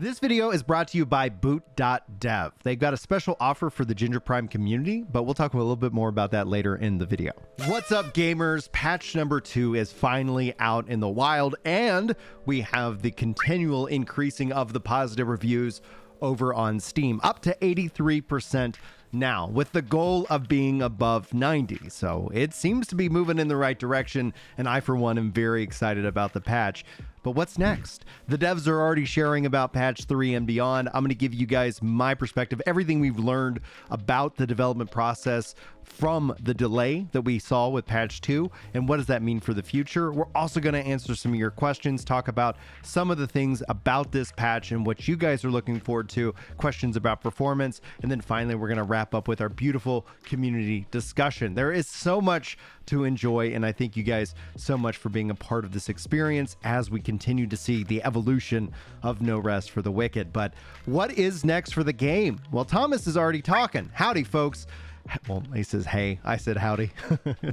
This video is brought to you by Boot.dev. They've got a special offer for the Ginger Prime community, but we'll talk a little bit more about that later in the video. What's up, gamers? Patch number 2 is finally out in the wild, and we have the continual increasing of the positive reviews over on Steam, up to 83% now, with the goal of being above 90. So it seems to be moving in the right direction, and I, for one, am very excited about the patch. But what's next? The devs are already sharing about patch 3 and beyond. I'm going to give you guys my perspective, everything we've learned about the development process from the delay that we saw with patch 2, and what does that mean for the future. We're also going to answer some of your questions, talk about some of the things about this patch and what you guys are looking forward to, questions about performance, and then finally we're going to wrap up with our beautiful community discussion. There is so much to enjoy, and I thank you guys so much for being a part of this experience as we continue to see the evolution of No Rest for the Wicked. But what is next for the game? Well, Thomas is already talking. Howdy, folks. Well, he says, hey, I said howdy.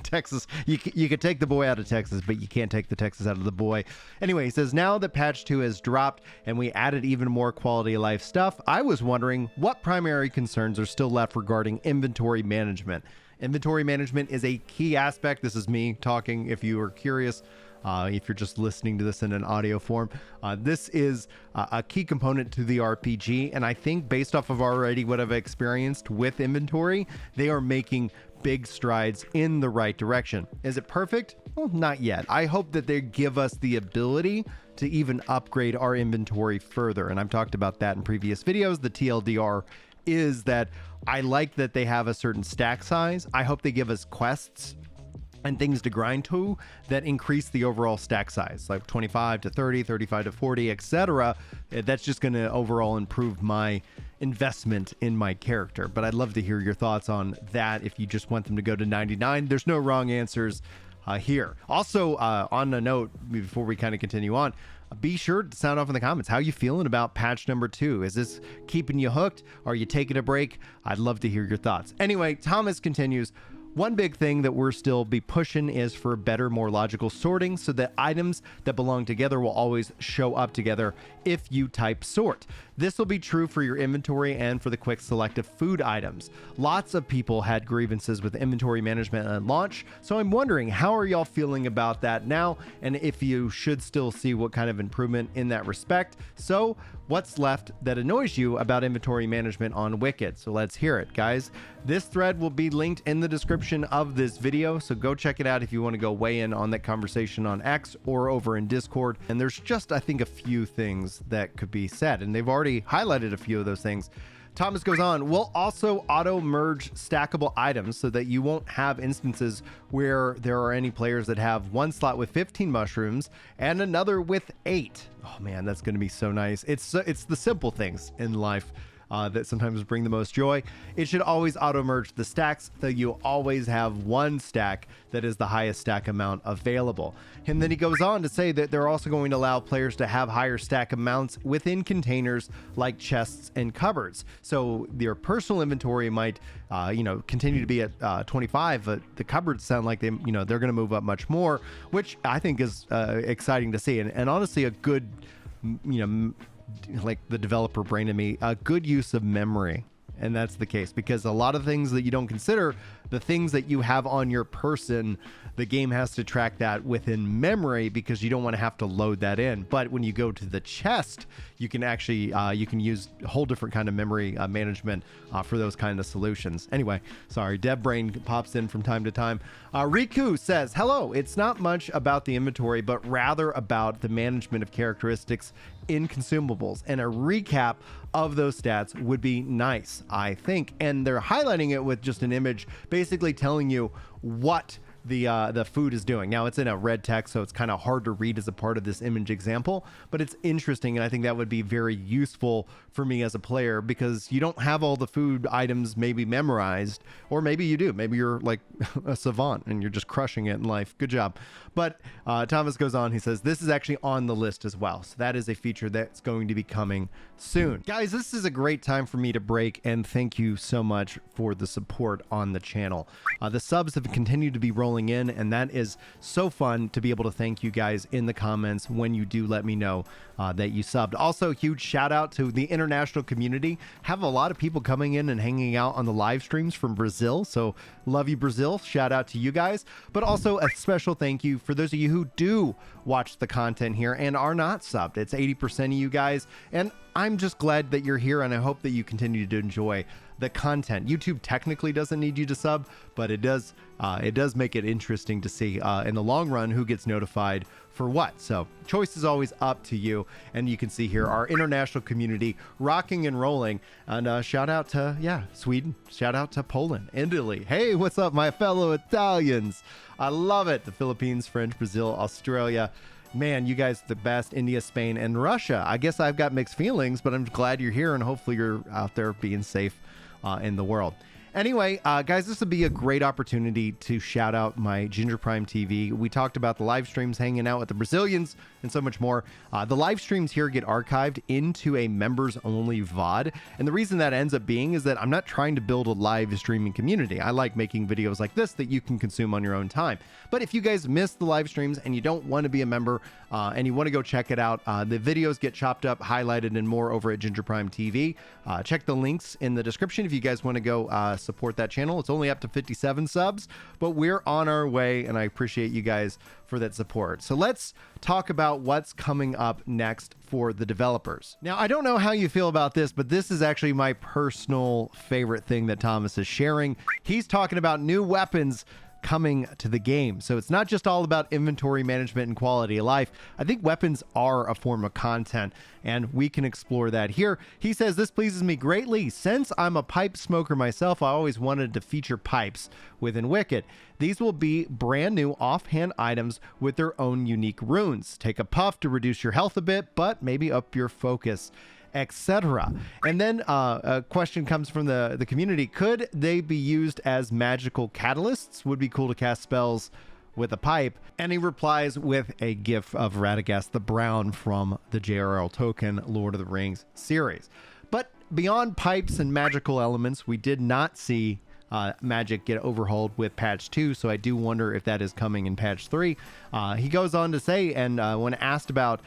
Texas, you could take the boy out of Texas, but you can't take the Texas out of the boy. Anyway, he says, now that patch 2 has dropped and we added even more quality of life stuff, I was wondering what primary concerns are still left regarding inventory management. Inventory management is a key aspect. This is me talking, if you are curious. If you're just listening to this in an audio form, this is a key component to the RPG. And I think based off of already what I've experienced with inventory, they are making big strides in the right direction. Is it perfect? Well, not yet. I hope that they give us the ability to even upgrade our inventory further. And I've talked about that in previous videos. The TLDR is that I like that they have a certain stack size. I hope they give us quests and things to grind to that increase the overall stack size, like 25 to 30, 35 to 40, etc. That's just going to overall improve my investment in my character. But I'd love to hear your thoughts on that. If you just want them to go to 99, there's no wrong answers here. Also, on a note, before we kind of continue on, be sure to sound off in the comments. How you feeling about patch number 2? Is this keeping you hooked? Are you taking a break? I'd love to hear your thoughts. Anyway, Thomas continues. One big thing that we're still be pushing is for better, more logical sorting so that items that belong together will always show up together if you type sort. This will be true for your inventory and for the quick select of food items. Lots of people had grievances with inventory management at launch, so I'm wondering, how are y'all feeling about that now, and if you should still see what kind of improvement in that respect. So what's left that annoys you about inventory management on Wicked? So let's hear it, guys. This thread will be linked in the description of this video, so go check it out if you want to go weigh in on that conversation on X or over in Discord. And there's just, I think, a few things that could be said, and they've already highlighted a few of those things. Thomas goes on, we'll also auto merge stackable items so that you won't have instances where there are any players that have one slot with 15 mushrooms and another with 8. Oh man, that's going to be so nice. It's the simple things in life that sometimes bring the most joy. It should always auto merge the stacks, so you always have one stack that is the highest stack amount available. And then he goes on to say that they're also going to allow players to have higher stack amounts within containers like chests and cupboards. So your personal inventory might continue to be at 25, but the cupboards sound like they're going to move up much more, which I think is exciting to see, and honestly a good, like the developer brain in me, a good use of memory. And that's the case, because a lot of things that you don't consider, the things that you have on your person, the game has to track that within memory because you don't want to have to load that in. But when you go to the chest, you can actually you can use a whole different kind of memory management for those kind of solutions. Anyway, sorry, Dev Brain pops in from time to time. Riku says, hello, it's not much about the inventory, but rather about the management of characteristics in consumables, and a recap of those stats would be nice, I think. And they're highlighting it with just an image, basically telling you what the food is doing. Now it's in a red text, so it's kind of hard to read as a part of this image example, but it's interesting, and I think that would be very useful for me as a player, because you don't have all the food items maybe memorized, or maybe you do. Maybe you're like a savant and you're just crushing it in life. Good job. But Thomas goes on, he says, this is actually on the list as well. So that is a feature that's going to be coming soon. Guys, this is a great time for me to break, and thank you so much for the support on the channel. The subs have continued to be rolling rolling in, and that is so fun to be able to thank you guys in the comments when you do let me know that you subbed. Also, huge shout out to the international community. Have a lot of people coming in and hanging out on the live streams from Brazil, so love you, Brazil. Shout out to you guys. But also a special thank you for those of you who do watch the content here and are not subbed. It's 80% of you guys, and I'm just glad that you're here, and I hope that you continue to enjoy the content. YouTube technically doesn't need you to sub, but it does make it interesting to see in the long run who gets notified for what. So choice is always up to you, and you can see here our international community rocking and rolling. And shout out to Sweden, shout out to Poland, Italy. Hey, what's up, my fellow Italians? I love it. The Philippines, French, Brazil, Australia. Man, you guys are the best. India, Spain, and Russia. I guess I've got mixed feelings, but I'm glad you're here, and hopefully you're out there being safe in the world. Anyway, guys, this would be a great opportunity to shout out my Ginger Prime TV. We talked about the live streams, hanging out with the Brazilians, and so much more. The live streams here get archived into a members-only VOD, and the reason that ends up being is that I'm not trying to build a live streaming community. I like making videos like this that you can consume on your own time. But if you guys miss the live streams and you don't want to be a member and you want to go check it out, the videos get chopped up, highlighted, and more over at Ginger Prime TV. Check the links in the description if you guys want to go support that channel. It's only up to 57 subs, but we're on our way, and I appreciate you guys for that support. So let's talk about what's coming up next for the developers. Now, I don't know how you feel about this, but this is actually my personal favorite thing that Thomas is sharing. He's talking about new weapons coming to the game. So it's not just all about inventory management and quality of life. I think weapons are a form of content, and we can explore that here. He says, this pleases me greatly. Since I'm a pipe smoker myself, I always wanted to feature pipes within Wicked. These will be brand new offhand items with their own unique runes. Take a puff to reduce your health a bit, but maybe up your focus, etc. And then a question comes from the community. Could they be used as magical catalysts? Would be cool to cast spells with a pipe. And he replies with a gif of Radagast the Brown from the J.R.R. Tolkien Lord of the Rings series. But beyond pipes and magical elements, we did not see magic get overhauled with patch 2, so I do wonder if that is coming in patch 3. He goes on to say, and when asked about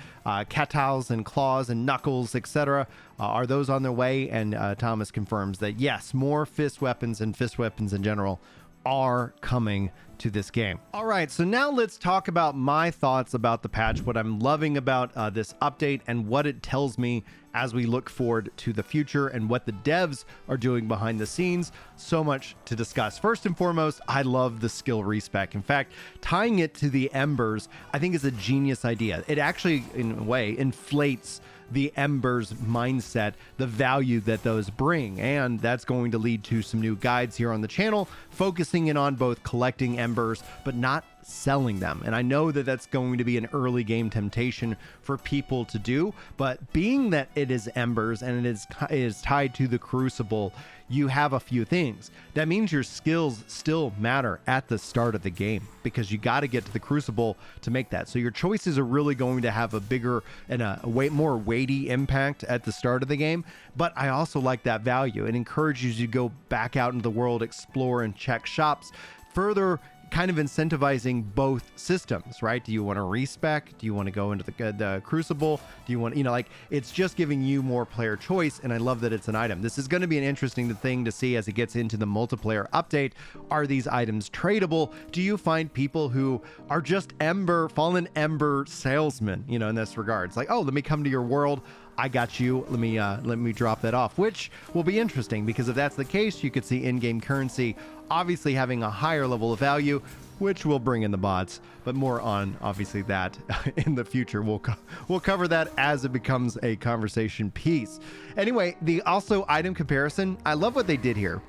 cattails and claws and knuckles, etc., are those on their way? And Thomas confirms that yes, more fist weapons and fist weapons in general are coming to this game. All right, so now let's talk about my thoughts about the patch, what I'm loving about this update, and what it tells me as we look forward to the future and what the devs are doing behind the scenes. So much to discuss. First and foremost, I love the skill respec. In fact, tying it to the embers, I think is a genius idea. It actually, in a way, inflates the embers mindset, the value that those bring, and that's going to lead to some new guides here on the channel, focusing in on both collecting embers but not selling them. And I know that that's going to be an early game temptation for people to do, but being that it is embers and it is tied to the crucible, you have a few things. That means your skills still matter at the start of the game, because you got to get to the crucible to make that. So your choices are really going to have a bigger and a more weighty impact at the start of the game. But I also like that value. It encourages you to go back out into the world, explore, and check shops, further kind of incentivizing both systems, right? Do you want to respec? Do you want to go into the crucible? Do you want, like, it's just giving you more player choice, and I love that it's an item. This is going to be an interesting thing to see as it gets into the multiplayer update. Are these items tradable? Do you find people who are just fallen ember salesmen, in this regard? It's like, oh, let me come to your world. I got you. Let me drop that off, which will be interesting, because if that's the case, you could see in-game currency obviously having a higher level of value, which will bring in the bots. But more on obviously that in the future. We'll cover that as it becomes a conversation piece. Anyway, the also item comparison. I love what they did here.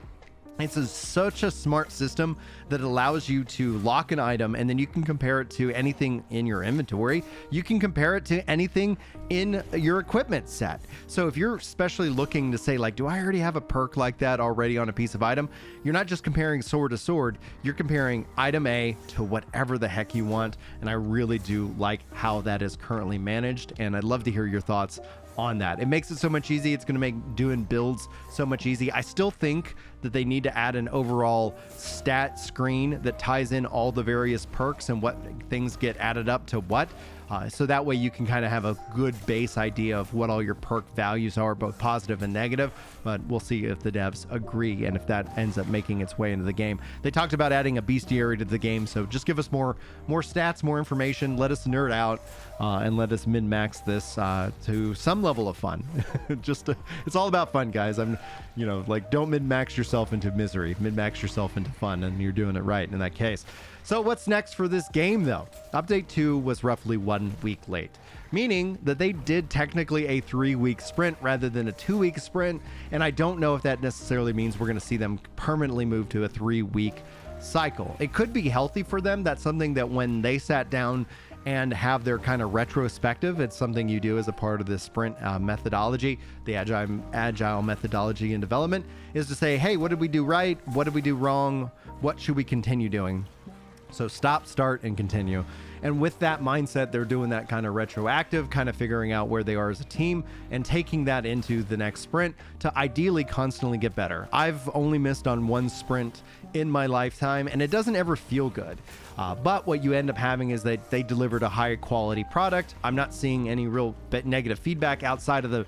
It's such a smart system that allows you to lock an item, and then you can compare it to anything in your inventory. You can compare it to anything in your equipment set. So if you're especially looking to say, like, do I already have a perk like that already on a piece of item? You're not just comparing sword to sword, you're comparing item A to whatever the heck you want. And I really do like how that is currently managed. And I'd love to hear your thoughts on that. It makes it so much easy. It's going to make doing builds so much easy. I still think that they need to add an overall stat screen that ties in all the various perks and what things get added up to what. So that way you can kind of have a good base idea of what all your perk values are, both positive and negative. But we'll see if the devs agree and if that ends up making its way into the game. They talked about adding a bestiary to the game, so just give us more stats, more information. Let us nerd out and let us min-max this to some level of fun. It's all about fun, guys. Don't min-max yourself into misery. Min-max yourself into fun, and you're doing it right in that case. So what's next for this game, though? Update 2 was roughly 1 week late, meaning that they did technically a 3-week sprint rather than a 2-week sprint, and I don't know if that necessarily means we're going to see them permanently move to a 3-week cycle. It could be healthy for them. That's something that when they sat down and have their kind of retrospective, it's something you do as a part of the sprint methodology, the agile methodology in development, is to say, hey, what did we do right? What did we do wrong? What should we continue doing? So stop, start, and continue. And with that mindset, they're doing that kind of retroactive, kind of figuring out where they are as a team and taking that into the next sprint to ideally constantly get better. I've only missed on 1 sprint in my lifetime, and it doesn't ever feel good. But what you end up having is that they delivered a high quality product. I'm not seeing any real negative feedback outside of the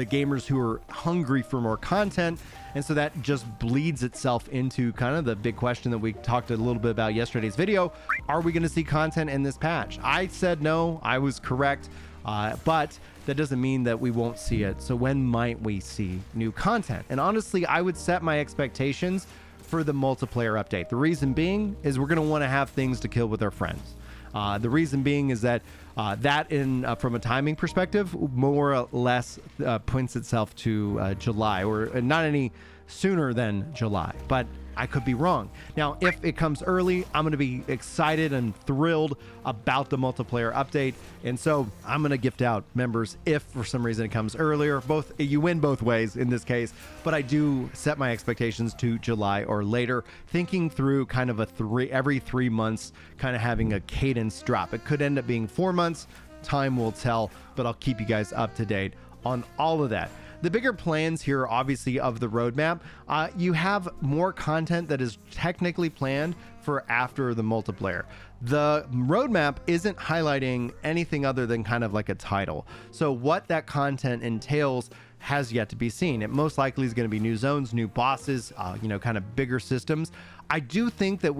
gamers who are hungry for more content. And so that just bleeds itself into kind of the big question that we talked a little bit about yesterday's video. Are we going to see content in this patch? I said no, I was correct. But that doesn't mean that we won't see it. So when might we see new content? And honestly, I would set my expectations for the multiplayer update. The reason being is we're going to want to have things to kill with our friends. The reason being is that from a timing perspective, more or less points itself to July, or not any sooner than July. But I could be wrong. Now, if it comes early, I'm going to be excited and thrilled about the multiplayer update. And so I'm going to gift out members if for some reason it comes earlier. You win both ways in this case, but I do set my expectations to July or later, thinking through kind of every 3 months, kind of having a cadence drop. It could end up being 4 months. Time will tell, but I'll keep you guys up to date on all of that. The bigger plans here, obviously, of the roadmap, you have more content that is technically planned for after the multiplayer. The roadmap isn't highlighting anything other than kind of like a title. So what that content entails has yet to be seen. It most likely is going to be new zones, new bosses, kind of bigger systems. I do think that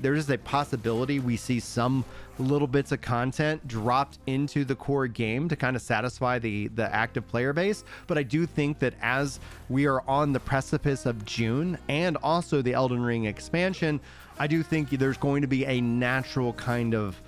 there is a possibility we see some little bits of content dropped into the core game to kind of satisfy the active player base. But I do think that as we are on the precipice of June and also the Elden Ring expansion, I do think there's going to be a natural kind of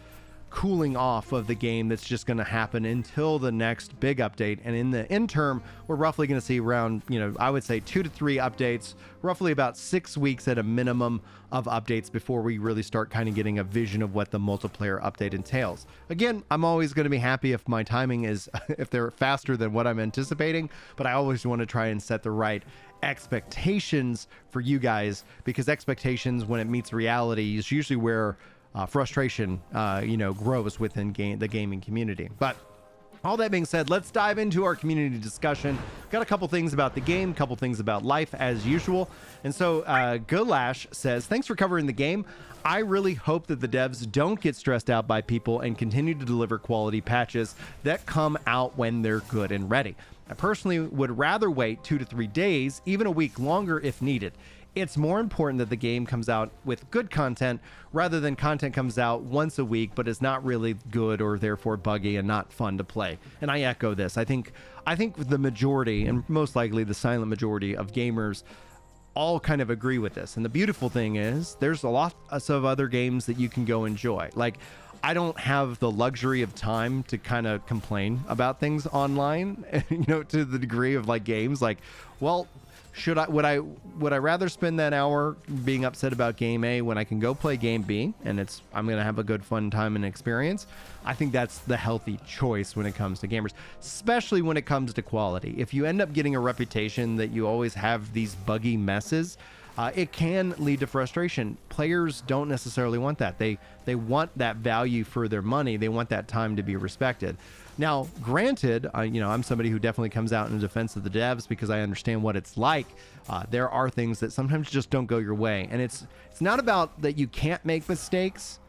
cooling off of the game that's just going to happen until the next big update. And in the interim, we're roughly going to see around, I would say 2 to 3 updates, roughly about 6 weeks at a minimum of updates before we really start kind of getting a vision of what the multiplayer update entails. Again, I'm always going to be happy if my timing is, if they're faster than what I'm anticipating, but I always want to try and set the right expectations for you guys, because expectations when it meets reality is usually where frustration, grows within the gaming community. But all that being said, let's dive into our community discussion. Got a couple things about the game, couple things about life as usual. And so Gulash says, thanks for covering the game. I really hope that the devs don't get stressed out by people and continue to deliver quality patches that come out when they're good and ready. I personally would rather wait 2 to 3 days, even a week longer if needed. It's more important that the game comes out with good content rather than content comes out once a week but is not really good or therefore buggy and not fun to play. And I echo this. I think the majority, and most likely the silent majority of gamers, all kind of agree with this. And the beautiful thing is there's a lot of other games that you can go enjoy. Like, I don't have the luxury of time to kind of complain about things online, to the degree of like games. Like, well, would I rather spend that hour being upset about game A when I can go play game B and I'm going to have a good fun time and experience? I think that's the healthy choice when it comes to gamers, especially when it comes to quality. If you end up getting a reputation that you always have these buggy messes, it can lead to frustration. Players don't necessarily want that. They want that value for their money. They want that time to be respected. Now, granted, I'm somebody who definitely comes out in defense of the devs because I understand what it's like. There are things that sometimes just don't go your way, and it's not about that you can't make mistakes.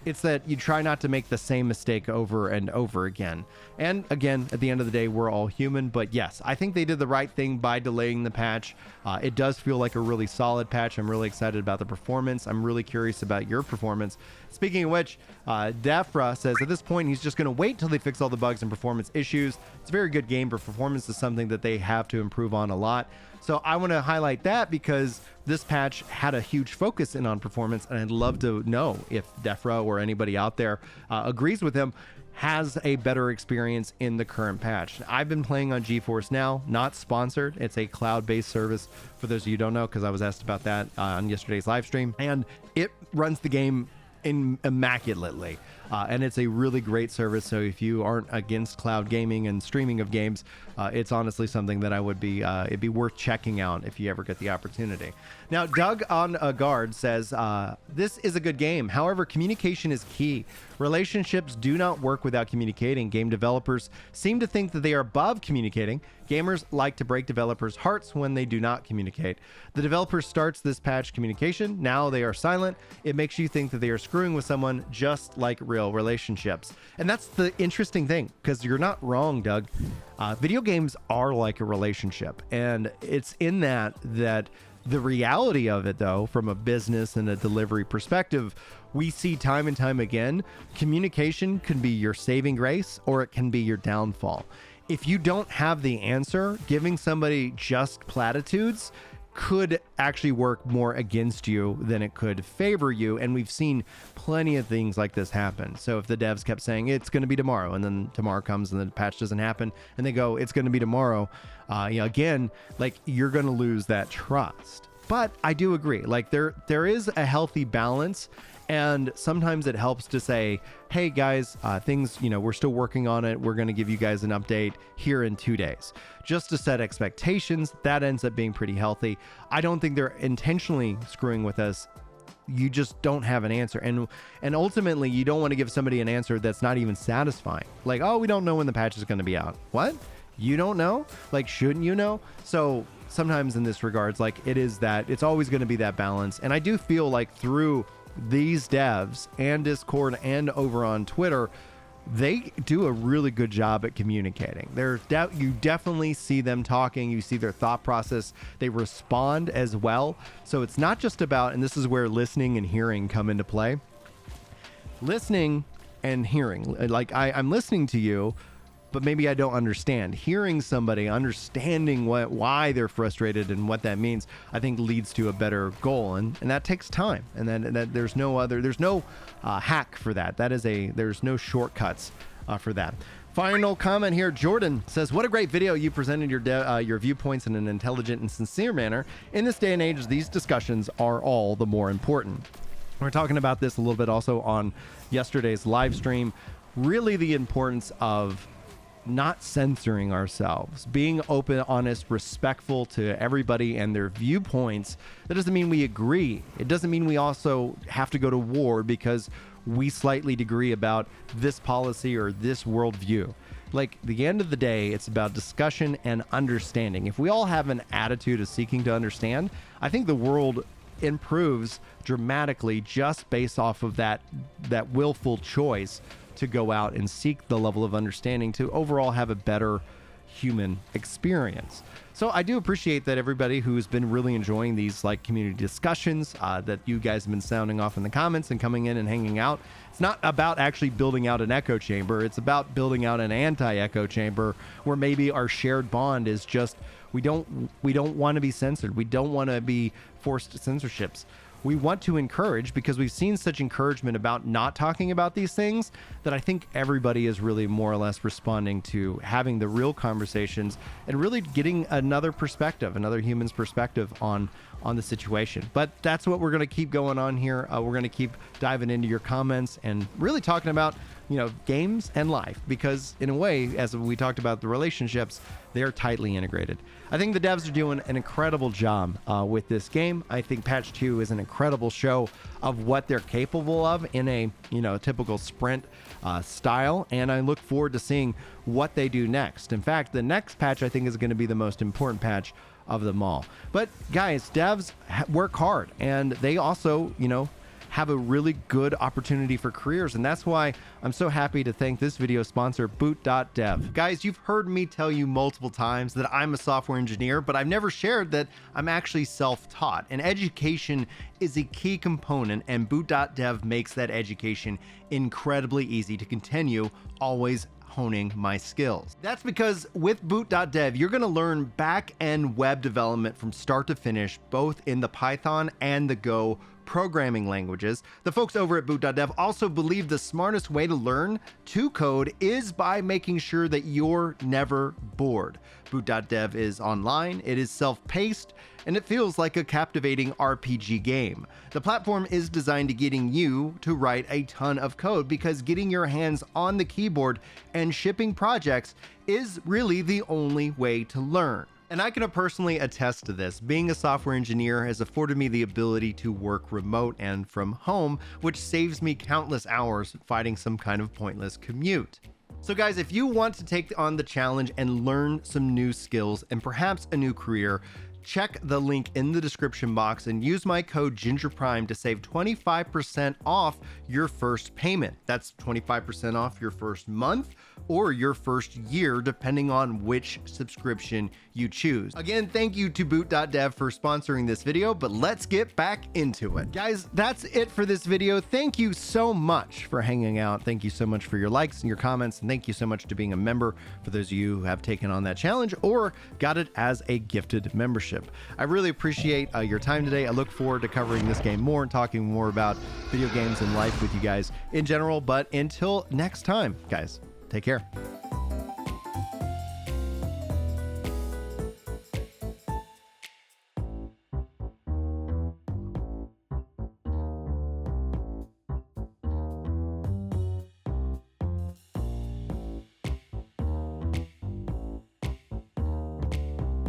It's that you try not to make the same mistake over and over again. And again, at the end of the day, we're all human. But yes, I think they did the right thing by delaying the patch. It does feel like a really solid patch. I'm really excited about the performance. I'm really curious about your performance. Speaking of which, Defra says at this point, he's just going to wait till they fix all the bugs and performance issues. It's a very good game, but performance is something that they have to improve on a lot. So I want to highlight that because this patch had a huge focus in on performance, and I'd love to know if Defra or anybody out there agrees with him, has a better experience in the current patch. I've been playing on GeForce Now, not sponsored. It's a cloud-based service, for those of you who don't know, because I was asked about that on yesterday's live stream, and it runs the game immaculately. And it's a really great service. So if you aren't against cloud gaming and streaming of games, it's honestly something that I would be, it'd be worth checking out if you ever get the opportunity. Now, Doug on a guard says, this is a good game. However, communication is key. Relationships do not work without communicating. Game developers seem to think that they are above communicating. Gamers like to break developers' hearts when they do not communicate. The developer starts this patch communication. Now they are silent. It makes you think that they are screwing with someone, just like real relationships. And that's the interesting thing, because you're not wrong, Doug. Video games are like a relationship. And it's in that the reality of it, though, from a business and a delivery perspective, we see time and time again, communication can be your saving grace or it can be your downfall. If you don't have the answer, giving somebody just platitudes could actually work more against you than it could favor you. And we've seen plenty of things like this happen. So if the devs kept saying it's going to be tomorrow, and then tomorrow comes and the patch doesn't happen, and they go, it's going to be tomorrow, again, like, you're going to lose that trust. But I do agree, like, there is a healthy balance. And sometimes it helps to say, hey guys, things, we're still working on it. We're going to give you guys an update here in 2 days, just to set expectations. That ends up being pretty healthy. I don't think they're intentionally screwing with us. You just don't have an answer. And ultimately, you don't want to give somebody an answer that's not even satisfying. Like, oh, we don't know when the patch is going to be out. What? You don't know? Like, shouldn't you know? So sometimes in this regards, like, it's always going to be that balance. And I do feel like through these devs and Discord and over on Twitter, they do a really good job at communicating. You definitely see them talking, you see their thought process, they respond as well. So it's not just about, and this is where listening and hearing come into play. Listening and hearing, like I'm listening to you, but maybe I don't understand. Hearing somebody, understanding why they're frustrated and what that means, I think leads to a better goal, and that takes time. And then there's no hack for that. There's no shortcuts for that. Final comment here. Jordan says, what a great video. You presented your viewpoints in an intelligent and sincere manner. In this day and age, these discussions are all the more important. We're talking about this a little bit also on yesterday's live stream. Really the importance of not censoring ourselves, being open, honest, respectful to everybody and their viewpoints. That doesn't mean we agree. It doesn't mean we also have to go to war because we slightly disagree about this policy or this worldview. Like, at the end of the day, it's about discussion and understanding. If we all have an attitude of seeking to understand, I think the world improves dramatically just based off of that willful choice to go out and seek the level of understanding to overall have a better human experience. So I do appreciate that everybody who's been really enjoying these like community discussions that you guys have been sounding off in the comments and coming in and hanging out. It's not about actually building out an echo chamber. It's about building out an anti-echo chamber where maybe our shared bond is just we don't want to be censored. We don't want to be forced censorships. We want to encourage, because we've seen such encouragement about not talking about these things, that I think everybody is really more or less responding to having the real conversations and really getting another perspective, another human's perspective on the situation. But that's what we're going to keep going on here. We're going to keep diving into your comments and really talking about games and life, because in a way, as we talked about the relationships, they are tightly integrated. I think the devs are doing an incredible job with this game. I think patch 2 is an incredible show of what they're capable of in a typical sprint style, and I look forward to seeing what they do next. In fact, the next patch I think is going to be the most important patch of them all. But guys, devs work hard, and they also have a really good opportunity for careers, and that's why I'm so happy to thank this video sponsor, Boot.dev. Guys, you've heard me tell you multiple times that I'm a software engineer, but I've never shared that I'm actually self-taught, and education is a key component, and Boot.dev makes that education incredibly easy to continue, always honing my skills. That's because with Boot.dev, you're going to learn back-end web development from start to finish, both in the Python and the Go programming languages. The folks over at Boot.dev also believe the smartest way to learn to code is by making sure that you're never bored. Boot.dev is online, it is self-paced, and it feels like a captivating RPG game. The platform is designed to getting you to write a ton of code, because getting your hands on the keyboard and shipping projects is really the only way to learn. And I can personally attest to this. Being a software engineer has afforded me the ability to work remote and from home, which saves me countless hours fighting some kind of pointless commute. So guys, if you want to take on the challenge and learn some new skills and perhaps a new career, check the link in the description box and use my code GingerPrime to save 25% off your first payment. That's 25% off your first month or your first year, depending on which subscription you choose. Again, thank you to Boot.dev for sponsoring this video, but let's get back into it. Guys, that's it for this video. Thank you so much for hanging out. Thank you so much for your likes and your comments, and thank you so much to being a member for those of you who have taken on that challenge or got it as a gifted membership. I really appreciate your time today. I look forward to covering this game more and talking more about video games and life with you guys in general. But until next time, guys, take care.